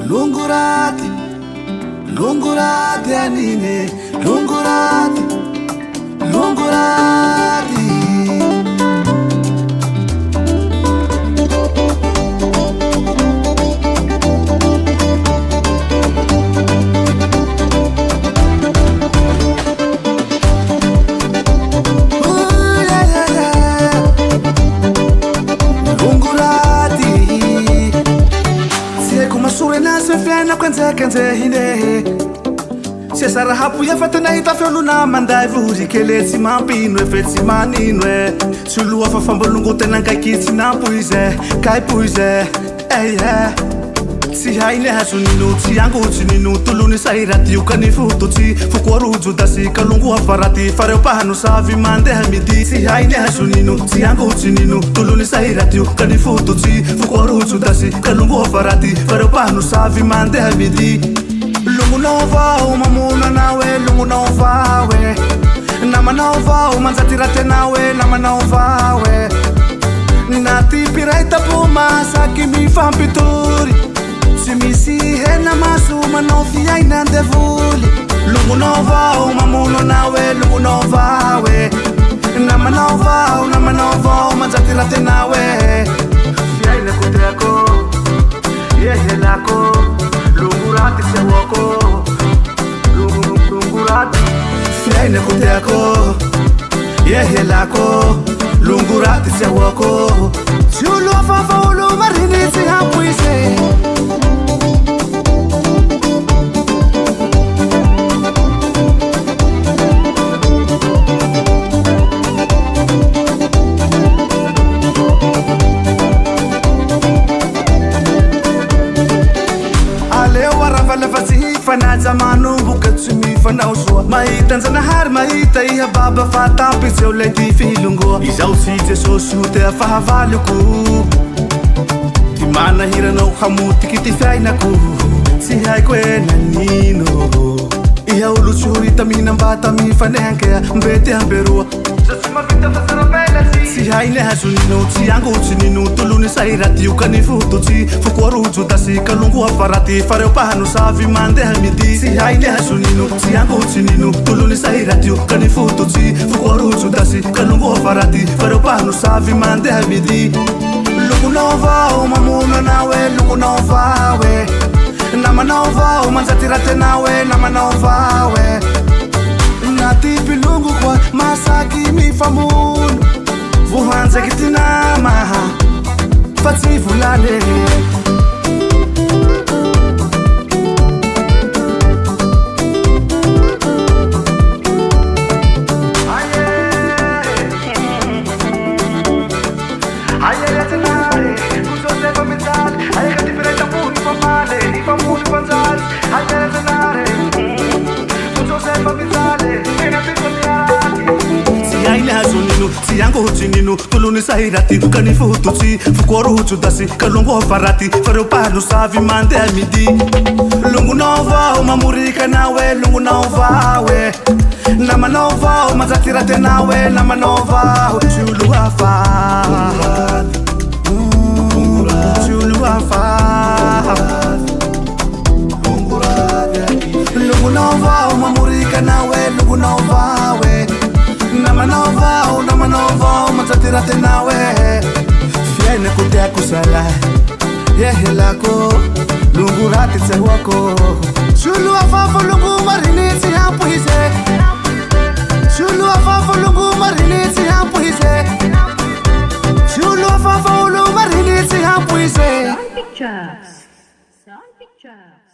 Longo RATY, longo RATY anine, longo RATY, longo RATY. Fiaina kwenze hine Sesara hapu ya fatana hita fioluna mandai vuri Kele si mampino e fetsi maninwe Sulu afa fambolungu tena kaikitsi na puize Kai puize, Si haine hasuninu, si angu utininu Tuluni sairati ukani fututi Fukuaruju dasi kalungu hafarati Fareo pahanu savi mande hamidi Si haine hasuninu, si angu utininu Tuluni sairati ukani fututi Fukuaruju dasi kalungu hafarati Fareo pahanu savi mande hamidi Lungu novao mamuna nawe lungu novawe Nama novao manzatirate nawe nama novawe Nati piraita puma saki mi fampituri Simisi hena masuma no fiai nande vuli Lungu novao mamuno nawe lungu novawe Nama novao manzatirate nawe Fiai ne kuteako Yehe lako Lungu RATY se wako Lungu RATY Fiai ne kuteako Yehe lako Lungu RATY se wako Siulu afafa ulu marini si hapuise Fanaja manu bukat sumi fanauswa Mahitan sa nahar mahita iha baba fatapin Seo lady filungo Isaw sije so sute afahavaluku Timana hira no hamuti kitifay naku Si hai kwe nanino Iha ulu churi taminang bata mi fanengkea Mbete amberua Si hai ne hasuninu, si angu utininu Tuluni sairati ukani fututi Fukuaruju dasi kalungu hafarati Fareo pahanu savi mande hamidi Si hai ne hasuninu, si angu utininu Tuluni sairati ukani fututi Fukuaruju dasi kalungu hafarati Fareo pahanu savi mande hamidi Lungu novao mamuna nawe lungu novawe Nama novao manzatirate nawe nama novawe Nati pilungu kwa masaki mi famunu Vuhanza kitinama Fatsi vulale Si angu utininu, tuluni sairati Ukani fututi, fukuaruju dasi Kalungu hafarati, fareo pahanu savi mande hamidi Lungu novao mamurika nawe lungu novawe Nama novao manzatirate nawe nama novao Chulu hafa Chulu hafa Lungu novao mamurika nawe lungu novawe Nama novao manzatirate nawe Fiai ne kuteako sala Yehe lako Lungu RATY se wako Sulu afafa lungu marini si hapuise Sulu afafa lungu marini si hapuise Sulu afafa lungu marini si hapuise Sound pictures.